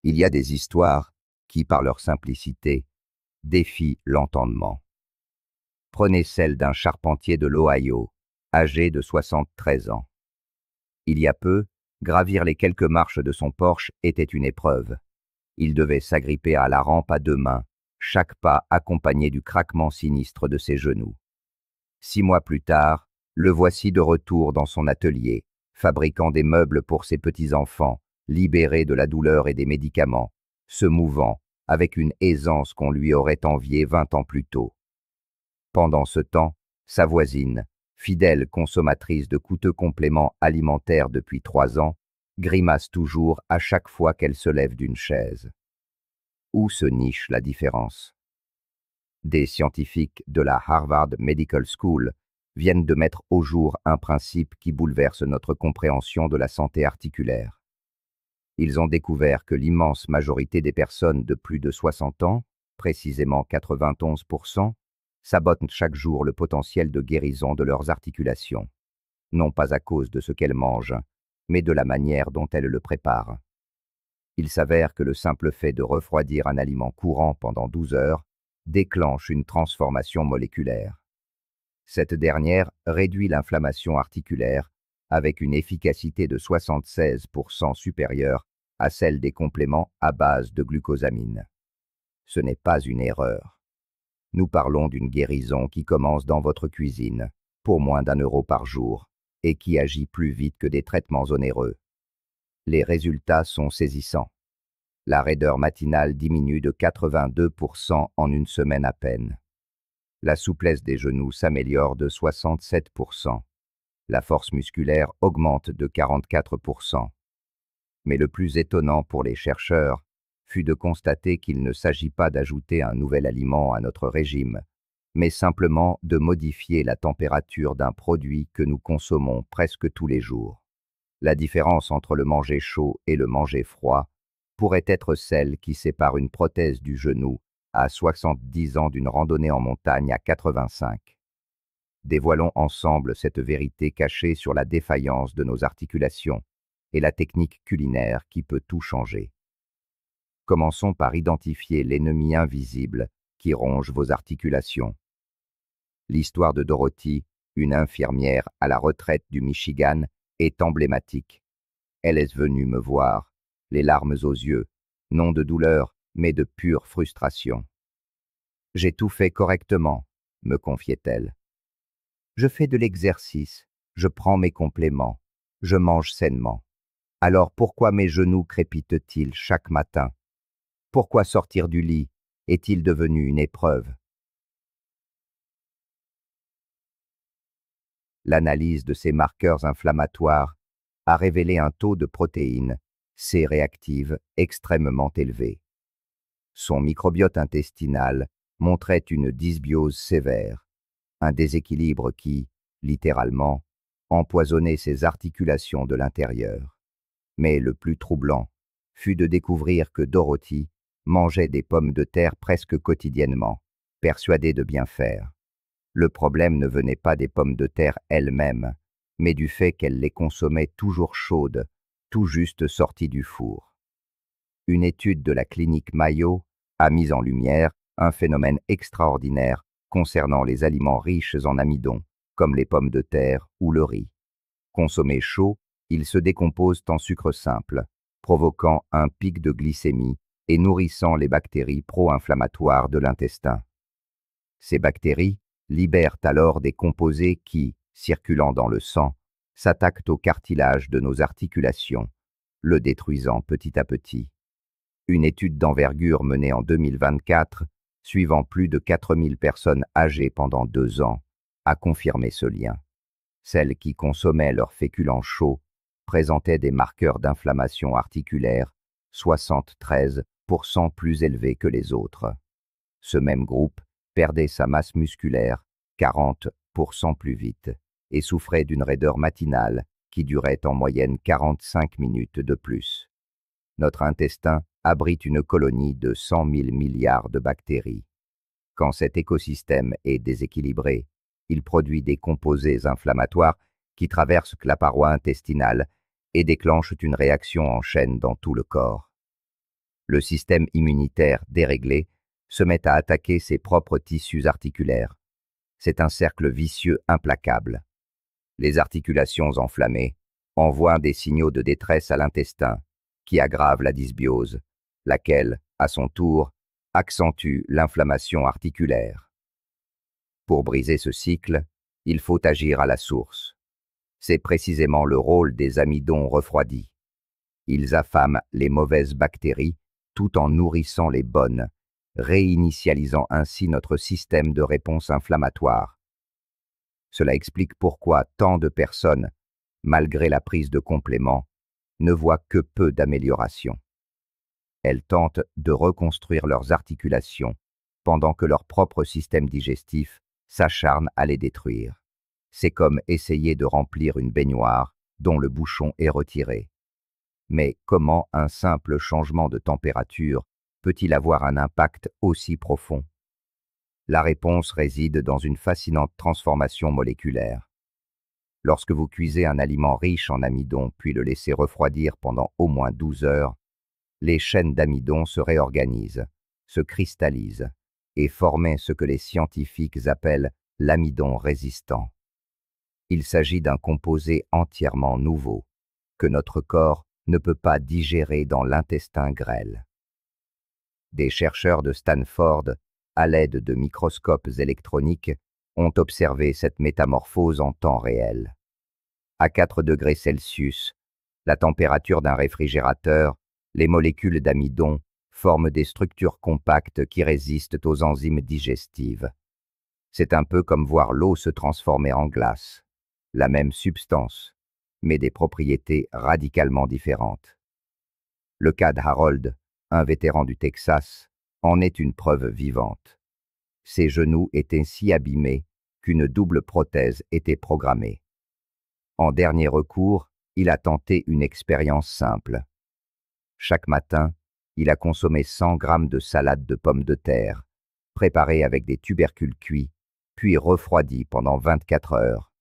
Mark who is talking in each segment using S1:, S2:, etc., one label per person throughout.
S1: Il y a des histoires qui, par leur simplicité, défient l'entendement. Prenez celle d'un charpentier de l'Ohio, âgé de 73 ans. Il y a peu, gravir les quelques marches de son Porsche était une épreuve. Il devait s'agripper à la rampe à deux mains, chaque pas accompagné du craquement sinistre de ses genoux. 6 mois plus tard, le voici de retour dans son atelier, fabriquant des meubles pour ses petits-enfants, libéré de la douleur et des médicaments, se mouvant avec une aisance qu'on lui aurait enviée 20 ans plus tôt. Pendant ce temps, sa voisine, fidèle consommatrice de coûteux compléments alimentaires depuis 3 ans, grimace toujours à chaque fois qu'elle se lève d'une chaise. Où se niche la différence? Des scientifiques de la Harvard Medical School viennent de mettre au jour un principe qui bouleverse notre compréhension de la santé articulaire. Ils ont découvert que l'immense majorité des personnes de plus de 60 ans, précisément 91%, sabotent chaque jour le potentiel de guérison de leurs articulations, non pas à cause de ce qu'elles mangent, mais de la manière dont elles le préparent. Il s'avère que le simple fait de refroidir un aliment courant pendant 12 heures déclenche une transformation moléculaire. Cette dernière réduit l'inflammation articulaire avec une efficacité de 76% supérieure à celle des compléments à base de glucosamine. Ce n'est pas une erreur. Nous parlons d'une guérison qui commence dans votre cuisine, pour moins d'1 € par jour, et qui agit plus vite que des traitements onéreux. Les résultats sont saisissants. La raideur matinale diminue de 82% en une semaine à peine. La souplesse des genoux s'améliore de 67%. La force musculaire augmente de 44%. Mais le plus étonnant pour les chercheurs fut de constater qu'il ne s'agit pas d'ajouter un nouvel aliment à notre régime, mais simplement de modifier la température d'un produit que nous consommons presque tous les jours. La différence entre le manger chaud et le manger froid pourrait être celle qui sépare une prothèse du genou à 70 ans d'une randonnée en montagne à 85. Dévoilons ensemble cette vérité cachée sur la défaillance de nos articulations et la technique culinaire qui peut tout changer. Commençons par identifier l'ennemi invisible qui ronge vos articulations. L'histoire de Dorothy, une infirmière à la retraite du Michigan, est emblématique. Elle est venue me voir, les larmes aux yeux, non de douleur, mais de pure frustration. « J'ai tout fait correctement », me confiait-elle. « Je fais de l'exercice, je prends mes compléments, je mange sainement. Alors pourquoi mes genoux crépitent-ils chaque matin? Pourquoi sortir du lit est-il devenu une épreuve? » L'analyse de ces marqueurs inflammatoires a révélé un taux de protéines C-réactives extrêmement élevé. Son microbiote intestinal montrait une dysbiose sévère, un déséquilibre qui, littéralement, empoisonnait ses articulations de l'intérieur. Mais le plus troublant fut de découvrir que Dorothy mangeait des pommes de terre presque quotidiennement, persuadée de bien faire. Le problème ne venait pas des pommes de terre elles-mêmes, mais du fait qu'elle les consommait toujours chaudes, tout juste sorties du four. Une étude de la clinique Mayo a mis en lumière un phénomène extraordinaire concernant les aliments riches en amidon, comme les pommes de terre ou le riz. Consommés chauds, ils se décomposent en sucre simple, provoquant un pic de glycémie et nourrissant les bactéries pro-inflammatoires de l'intestin. Ces bactéries libèrent alors des composés qui, circulant dans le sang, s'attaquent au cartilage de nos articulations, le détruisant petit à petit. Une étude d'envergure menée en 2024, suivant plus de 4000 personnes âgées pendant 2 ans, a confirmé ce lien. Celles qui consommaient leurs féculents chauds présentaient des marqueurs d'inflammation articulaire 73% plus élevés que les autres. Ce même groupe perdait sa masse musculaire 40% plus vite et souffrait d'une raideur matinale qui durait en moyenne 45 minutes de plus. Notre intestin abrite une colonie de 100 000 milliards de bactéries. Quand cet écosystème est déséquilibré, il produit des composés inflammatoires qui traversent la paroi intestinale et déclenchent une réaction en chaîne dans tout le corps. Le système immunitaire déréglé se met à attaquer ses propres tissus articulaires. C'est un cercle vicieux implacable. Les articulations enflammées envoient des signaux de détresse à l'intestin, qui aggrave la dysbiose, laquelle, à son tour, accentue l'inflammation articulaire. Pour briser ce cycle, il faut agir à la source. C'est précisément le rôle des amidons refroidis. Ils affament les mauvaises bactéries tout en nourrissant les bonnes, réinitialisant ainsi notre système de réponse inflammatoire. Cela explique pourquoi tant de personnes, malgré la prise de compléments, ne voient que peu d'amélioration. Elles tentent de reconstruire leurs articulations, pendant que leur propre système digestif s'acharne à les détruire. C'est comme essayer de remplir une baignoire dont le bouchon est retiré. Mais comment un simple changement de température peut-il avoir un impact aussi profond? La réponse réside dans une fascinante transformation moléculaire. Lorsque vous cuisez un aliment riche en amidon puis le laissez refroidir pendant au moins 12 heures, les chaînes d'amidon se réorganisent, se cristallisent et forment ce que les scientifiques appellent l'amidon résistant. Il s'agit d'un composé entièrement nouveau, que notre corps ne peut pas digérer dans l'intestin grêle. Des chercheurs de Stanford, à l'aide de microscopes électroniques, ont observé cette métamorphose en temps réel. À 4 degrés Celsius, la température d'un réfrigérateur, les molécules d'amidon forment des structures compactes qui résistent aux enzymes digestives. C'est un peu comme voir l'eau se transformer en glace. La même substance, mais des propriétés radicalement différentes. Le cas d'Harold, un vétéran du Texas, en est une preuve vivante. Ses genoux étaient si abîmés qu'une double prothèse était programmée. En dernier recours, il a tenté une expérience simple. Chaque matin, il a consommé 100 grammes de salade de pommes de terre, préparée avec des tubercules cuits, puis refroidis pendant 24 heures.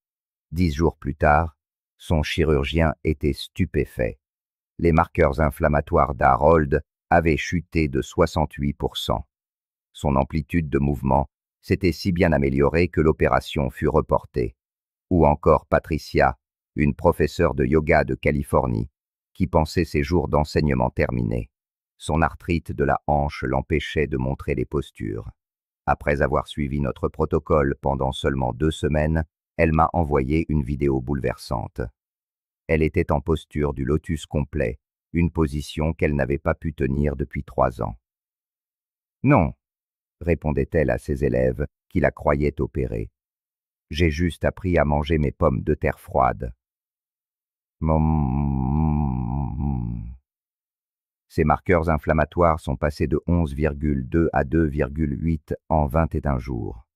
S1: 10 jours plus tard, son chirurgien était stupéfait. Les marqueurs inflammatoires d'Harold avaient chuté de 68%. Son amplitude de mouvement s'était si bien améliorée que l'opération fut reportée. Ou encore Patricia, une professeure de yoga de Californie, qui pensait ses jours d'enseignement terminés. Son arthrite de la hanche l'empêchait de montrer les postures. Après avoir suivi notre protocole pendant seulement 2 semaines, elle m'a envoyé une vidéo bouleversante. Elle était en posture du lotus complet, une position qu'elle n'avait pas pu tenir depuis 3 ans. Non, répondait-elle à ses élèves qui la croyaient opérée. J'ai juste appris à manger mes pommes de terre froides. Ces marqueurs inflammatoires sont passés de 11,2 à 2,8 en 21 jours.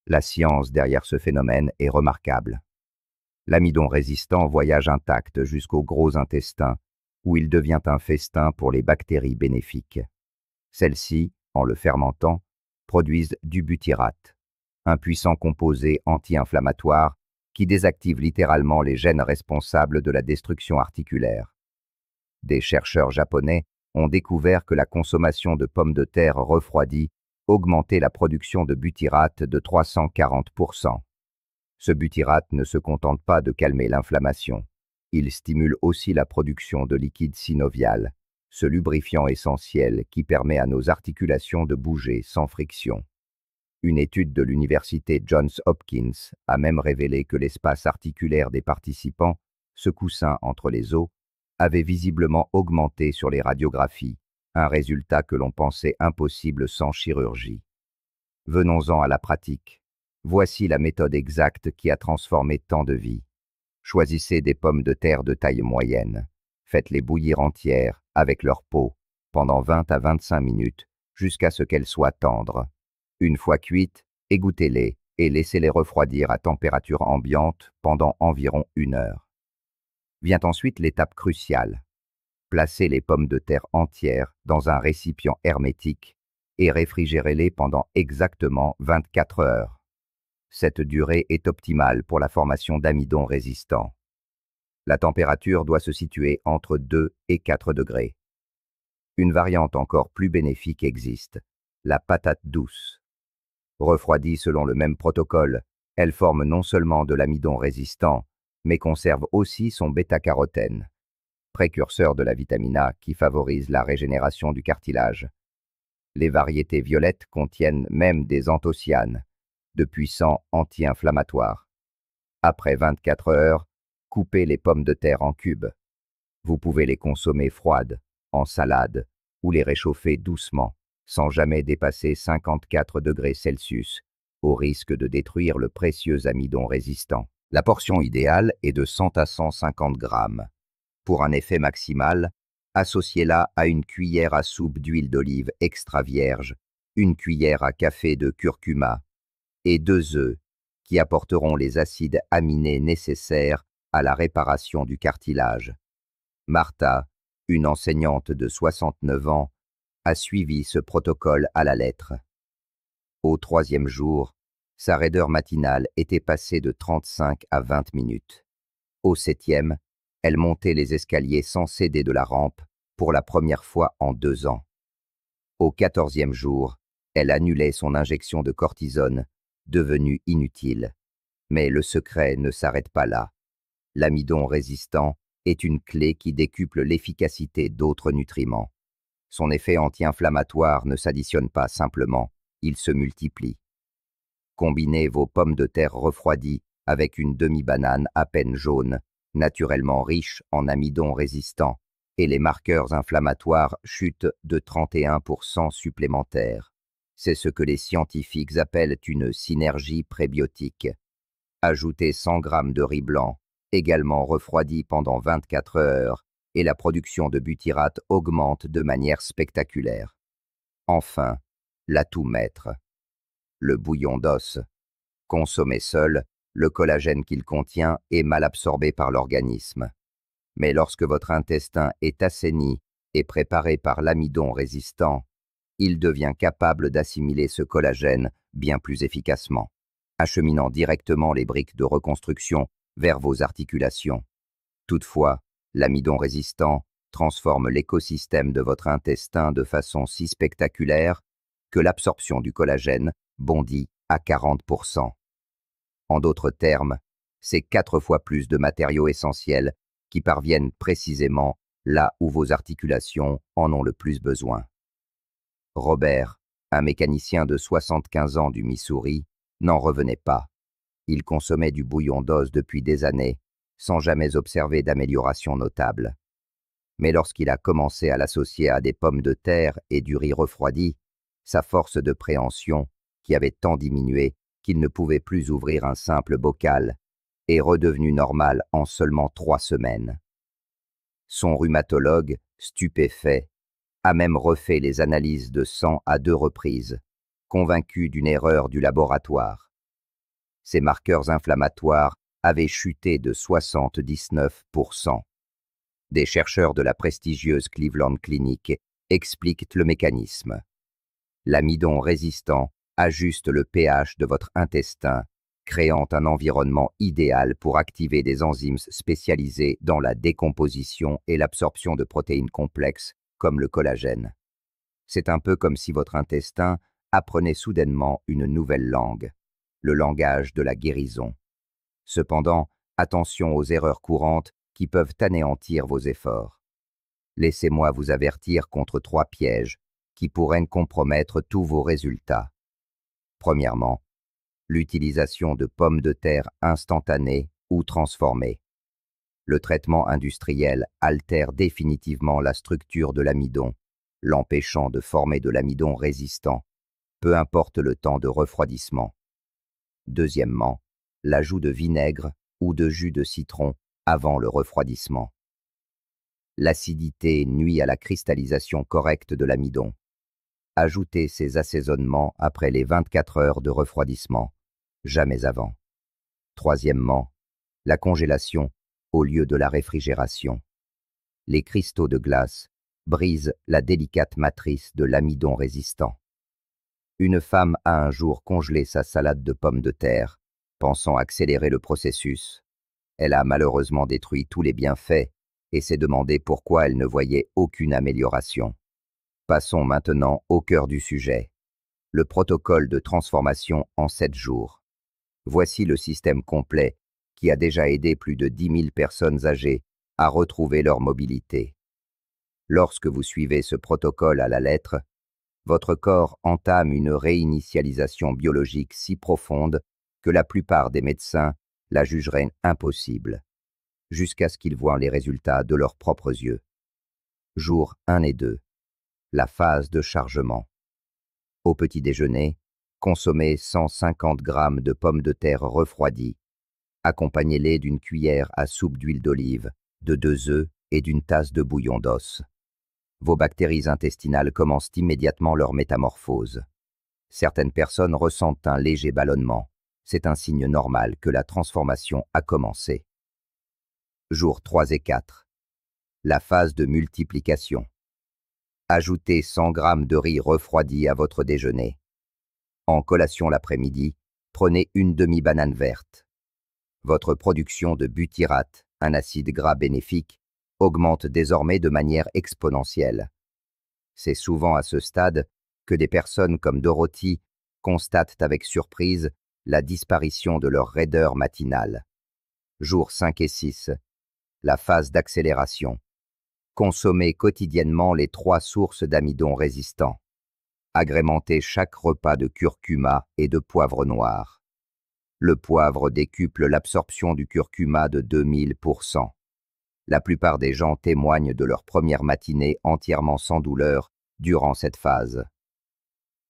S1: La science derrière ce phénomène est remarquable. L'amidon résistant voyage intact jusqu'au gros intestin, où il devient un festin pour les bactéries bénéfiques. Celles-ci, en le fermentant, produisent du butyrate, un puissant composé anti-inflammatoire qui désactive littéralement les gènes responsables de la destruction articulaire. Des chercheurs japonais ont découvert que la consommation de pommes de terre refroidies augmentait la production de butyrate de 340%. Ce butyrate ne se contente pas de calmer l'inflammation. Il stimule aussi la production de liquide synovial, ce lubrifiant essentiel qui permet à nos articulations de bouger sans friction. Une étude de l'université Johns Hopkins a même révélé que l'espace articulaire des participants, ce coussin entre les os, avait visiblement augmenté sur les radiographies, un résultat que l'on pensait impossible sans chirurgie. Venons-en à la pratique. Voici la méthode exacte qui a transformé tant de vies. Choisissez des pommes de terre de taille moyenne. Faites-les bouillir entières, avec leur peau, pendant 20 à 25 minutes, jusqu'à ce qu'elles soient tendres. Une fois cuites, égouttez-les et laissez-les refroidir à température ambiante pendant environ 1 heure. Vient ensuite l'étape cruciale. Placez les pommes de terre entières dans un récipient hermétique et réfrigérez-les pendant exactement 24 heures. Cette durée est optimale pour la formation d'amidon résistant. La température doit se situer entre 2 et 4 degrés. Une variante encore plus bénéfique existe, la patate douce. Refroidie selon le même protocole, elle forme non seulement de l'amidon résistant, mais conserve aussi son bêta-carotène, précurseur de la vitamine A qui favorise la régénération du cartilage. Les variétés violettes contiennent même des anthocyanes, de puissants anti-inflammatoires. Après 24 heures, coupez les pommes de terre en cubes. Vous pouvez les consommer froides, en salade, ou les réchauffer doucement, sans jamais dépasser 54 degrés Celsius, au risque de détruire le précieux amidon résistant. La portion idéale est de 100 à 150 grammes. Pour un effet maximal, associez-la à une cuillère à soupe d'huile d'olive extra vierge, une cuillère à café de curcuma et 2 œufs qui apporteront les acides aminés nécessaires à la réparation du cartilage. Martha, une enseignante de 69 ans, a suivi ce protocole à la lettre. Au 3e jour, sa raideur matinale était passée de 35 à 20 minutes. Au 7e, elle montait les escaliers sans céder de la rampe pour la première fois en 2 ans. Au 14e jour, elle annulait son injection de cortisone, devenue inutile. Mais le secret ne s'arrête pas là. L'amidon résistant est une clé qui décuple l'efficacité d'autres nutriments. Son effet anti-inflammatoire ne s'additionne pas simplement, il se multiplie. Combinez vos pommes de terre refroidies avec une demi-banane à peine jaune, naturellement riche en amidon résistant, et les marqueurs inflammatoires chutent de 31% supplémentaires. C'est ce que les scientifiques appellent une synergie prébiotique. Ajoutez 100 g de riz blanc, également refroidi pendant 24 heures, et la production de butyrate augmente de manière spectaculaire. Enfin, l'atout maître, le bouillon d'os. Consommé seul, le collagène qu'il contient est mal absorbé par l'organisme. Mais lorsque votre intestin est assaini et préparé par l'amidon résistant, il devient capable d'assimiler ce collagène bien plus efficacement, acheminant directement les briques de reconstruction vers vos articulations. Toutefois, l'amidon résistant transforme l'écosystème de votre intestin de façon si spectaculaire que l'absorption du collagène bondit à 40%. En d'autres termes, c'est 4 fois plus de matériaux essentiels qui parviennent précisément là où vos articulations en ont le plus besoin. Robert, un mécanicien de 75 ans du Missouri, n'en revenait pas. Il consommait du bouillon d'os depuis des années, sans jamais observer d'amélioration notable. Mais lorsqu'il a commencé à l'associer à des pommes de terre et du riz refroidi, sa force de préhension, qui avait tant diminué qu'il ne pouvait plus ouvrir un simple bocal, est redevenue normale en seulement 3 semaines. Son rhumatologue, stupéfait, a même refait les analyses de sang à 2 reprises, convaincu d'une erreur du laboratoire. Ses marqueurs inflammatoires avaient chuté de 79%. Des chercheurs de la prestigieuse Cleveland Clinic expliquent le mécanisme. L'amidon résistant ajuste le pH de votre intestin, créant un environnement idéal pour activer des enzymes spécialisées dans la décomposition et l'absorption de protéines complexes, comme le collagène. C'est un peu comme si votre intestin apprenait soudainement une nouvelle langue, le langage de la guérison. Cependant, attention aux erreurs courantes qui peuvent anéantir vos efforts. Laissez-moi vous avertir contre 3 pièges qui pourraient compromettre tous vos résultats. Premièrement, l'utilisation de pommes de terre instantanées ou transformées. Le traitement industriel altère définitivement la structure de l'amidon, l'empêchant de former de l'amidon résistant, peu importe le temps de refroidissement. Deuxièmement, l'ajout de vinaigre ou de jus de citron avant le refroidissement. L'acidité nuit à la cristallisation correcte de l'amidon. Ajoutez ces assaisonnements après les 24 heures de refroidissement, jamais avant. Troisièmement, la congélation au lieu de la réfrigération. Les cristaux de glace brisent la délicate matrice de l'amidon résistant. Une femme a un jour congelé sa salade de pommes de terre, pensant accélérer le processus. Elle a malheureusement détruit tous les bienfaits et s'est demandé pourquoi elle ne voyait aucune amélioration. Passons maintenant au cœur du sujet. Le protocole de transformation en 7 jours. Voici le système complet qui a déjà aidé plus de 10 000 personnes âgées à retrouver leur mobilité. Lorsque vous suivez ce protocole à la lettre, votre corps entame une réinitialisation biologique si profonde que la plupart des médecins la jugeraient impossible, jusqu'à ce qu'ils voient les résultats de leurs propres yeux. Jours 1 et 2. La phase de chargement. Au petit déjeuner, consommez 150 grammes de pommes de terre refroidies. Accompagnez-les d'une cuillère à soupe d'huile d'olive, de 2 œufs et d'une tasse de bouillon d'os. Vos bactéries intestinales commencent immédiatement leur métamorphose. Certaines personnes ressentent un léger ballonnement. C'est un signe normal que la transformation a commencé. Jours 3 et 4. La phase de multiplication. Ajoutez 100 g de riz refroidi à votre déjeuner. En collation l'après-midi, prenez une demi-banane verte. Votre production de butyrate, un acide gras bénéfique, augmente désormais de manière exponentielle. C'est souvent à ce stade que des personnes comme Dorothy constatent avec surprise la disparition de leur raideur matinale. Jours 5 et 6. La phase d'accélération. Consommez quotidiennement les 3 sources d'amidon résistant. Agrémentez chaque repas de curcuma et de poivre noir. Le poivre décuple l'absorption du curcuma de 2000%. La plupart des gens témoignent de leur première matinée entièrement sans douleur durant cette phase.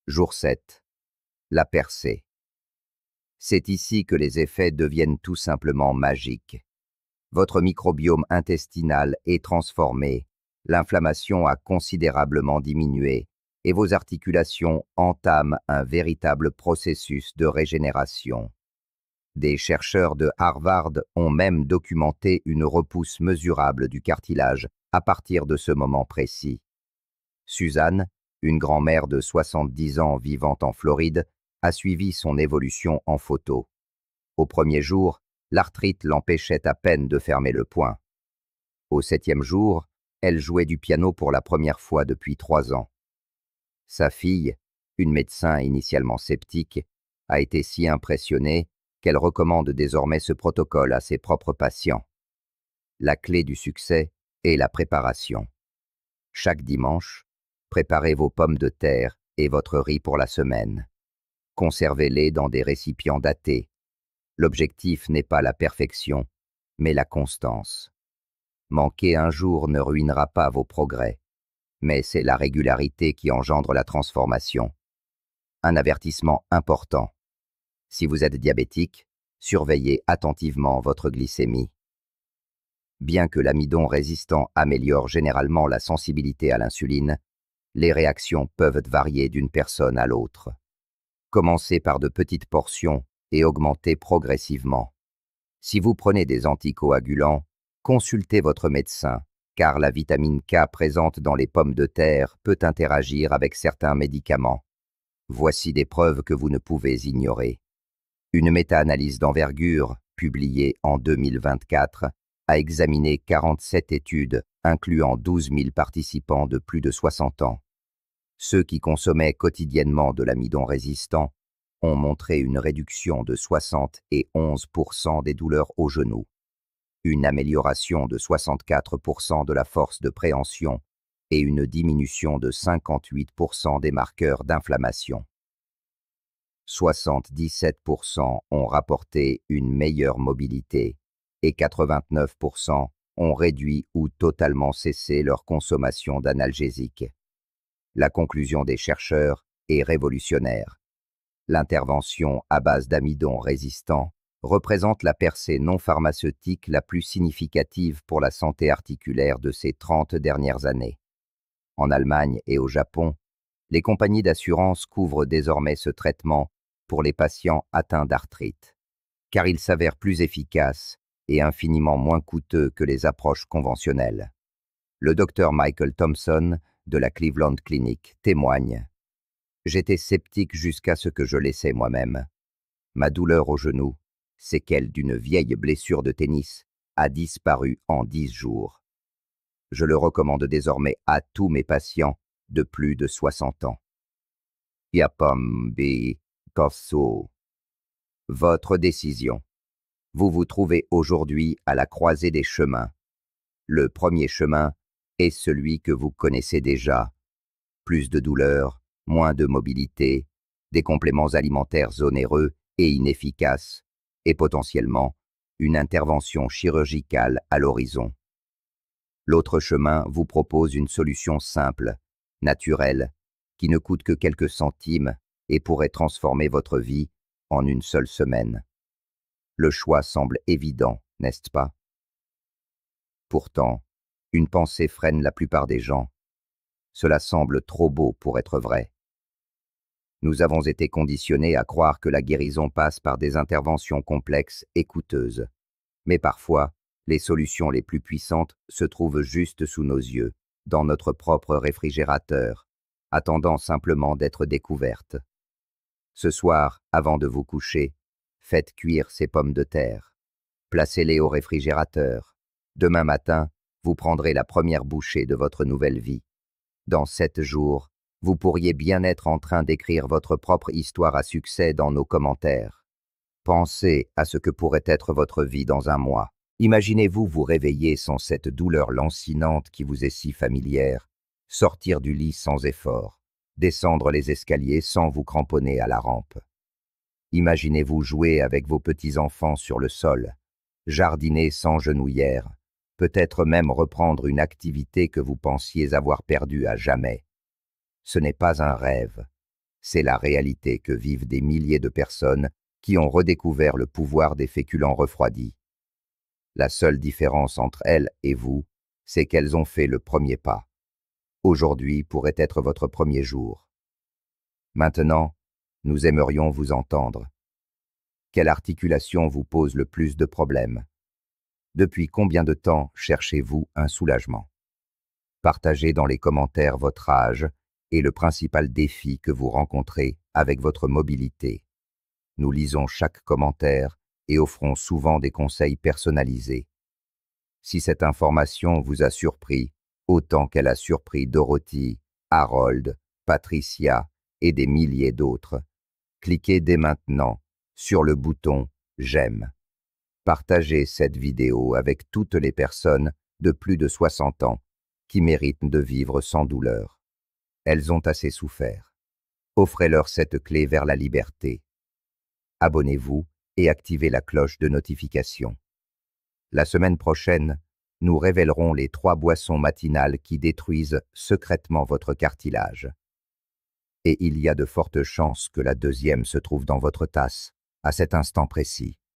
S1: Jour 7. La percée. C'est ici que les effets deviennent tout simplement magiques. Votre microbiome intestinal est transformé, l'inflammation a considérablement diminué et vos articulations entament un véritable processus de régénération. Des chercheurs de Harvard ont même documenté une repousse mesurable du cartilage à partir de ce moment précis. Suzanne, une grand-mère de 70 ans vivant en Floride, a suivi son évolution en photo. Au premier jour, l'arthrite l'empêchait à peine de fermer le poing. Au 7e jour, elle jouait du piano pour la première fois depuis 3 ans. Sa fille, une médecin initialement sceptique, a été si impressionnée qu'elle recommande désormais ce protocole à ses propres patients. La clé du succès est la préparation. Chaque dimanche, préparez vos pommes de terre et votre riz pour la semaine. Conservez-les dans des récipients datés. L'objectif n'est pas la perfection, mais la constance. Manquer un jour ne ruinera pas vos progrès, mais c'est la régularité qui engendre la transformation. Un avertissement important. Si vous êtes diabétique, surveillez attentivement votre glycémie. Bien que l'amidon résistant améliore généralement la sensibilité à l'insuline, les réactions peuvent varier d'une personne à l'autre. Commencez par de petites portions et augmentez progressivement. Si vous prenez des anticoagulants, consultez votre médecin, car la vitamine K présente dans les pommes de terre peut interagir avec certains médicaments. Voici des preuves que vous ne pouvez ignorer. Une méta-analyse d'envergure, publiée en 2024, a examiné 47 études, incluant 12 000 participants de plus de 60 ans. Ceux qui consommaient quotidiennement de l'amidon résistant ont montré une réduction de 71% des douleurs aux genoux, une amélioration de 64% de la force de préhension et une diminution de 58% des marqueurs d'inflammation. 77% ont rapporté une meilleure mobilité et 89% ont réduit ou totalement cessé leur consommation d'analgésiques. La conclusion des chercheurs est révolutionnaire. L'intervention à base d'amidon résistant représente la percée non pharmaceutique la plus significative pour la santé articulaire de ces 30 dernières années. En Allemagne et au Japon, les compagnies d'assurance couvrent désormais ce traitement pour les patients atteints d'arthrite, car il s'avère plus efficace et infiniment moins coûteux que les approches conventionnelles. Le docteur Michael Thompson de la Cleveland Clinic témoigne. J'étais sceptique jusqu'à ce que je l'essaie moi-même. Ma douleur au genou, séquelle d'une vieille blessure de tennis, a disparu en 10 jours. Je le recommande désormais à tous mes patients de plus de 60 ans. Yapambi Kosso. Votre décision. Vous vous trouvez aujourd'hui à la croisée des chemins. Le premier chemin est celui que vous connaissez déjà. Plus de douleur, moins de mobilité, des compléments alimentaires onéreux et inefficaces, et potentiellement une intervention chirurgicale à l'horizon. L'autre chemin vous propose une solution simple, naturelle, qui ne coûte que quelques centimes et pourrait transformer votre vie en une seule semaine. Le choix semble évident, n'est-ce pas? Pourtant, une pensée freine la plupart des gens. Cela semble trop beau pour être vrai. Nous avons été conditionnés à croire que la guérison passe par des interventions complexes et coûteuses. Mais parfois, les solutions les plus puissantes se trouvent juste sous nos yeux, dans notre propre réfrigérateur, attendant simplement d'être découvertes. Ce soir, avant de vous coucher, faites cuire ces pommes de terre. Placez-les au réfrigérateur. Demain matin, vous prendrez la première bouchée de votre nouvelle vie. Dans 7 jours, vous pourriez bien être en train d'écrire votre propre histoire à succès dans nos commentaires. Pensez à ce que pourrait être votre vie dans un mois. Imaginez-vous vous réveiller sans cette douleur lancinante qui vous est si familière, sortir du lit sans effort, descendre les escaliers sans vous cramponner à la rampe. Imaginez-vous jouer avec vos petits-enfants sur le sol, jardiner sans genouillère, peut-être même reprendre une activité que vous pensiez avoir perdue à jamais. Ce n'est pas un rêve, c'est la réalité que vivent des milliers de personnes qui ont redécouvert le pouvoir des féculents refroidis. La seule différence entre elles et vous, c'est qu'elles ont fait le premier pas. Aujourd'hui pourrait être votre premier jour. Maintenant, nous aimerions vous entendre. Quelle articulation vous pose le plus de problèmes? Depuis combien de temps cherchez-vous un soulagement? Partagez dans les commentaires votre âge et le principal défi que vous rencontrez avec votre mobilité. Nous lisons chaque commentaire et offrons souvent des conseils personnalisés. Si cette information vous a surpris, autant qu'elle a surpris Dorothy, Harold, Patricia et des milliers d'autres, cliquez dès maintenant sur le bouton « J'aime ». Partagez cette vidéo avec toutes les personnes de plus de 60 ans qui méritent de vivre sans douleur. Elles ont assez souffert. Offrez-leur cette clé vers la liberté. Abonnez-vous et activez la cloche de notification. La semaine prochaine, nous révélerons les 3 boissons matinales qui détruisent secrètement votre cartilage. Et il y a de fortes chances que la deuxième se trouve dans votre tasse, à cet instant précis.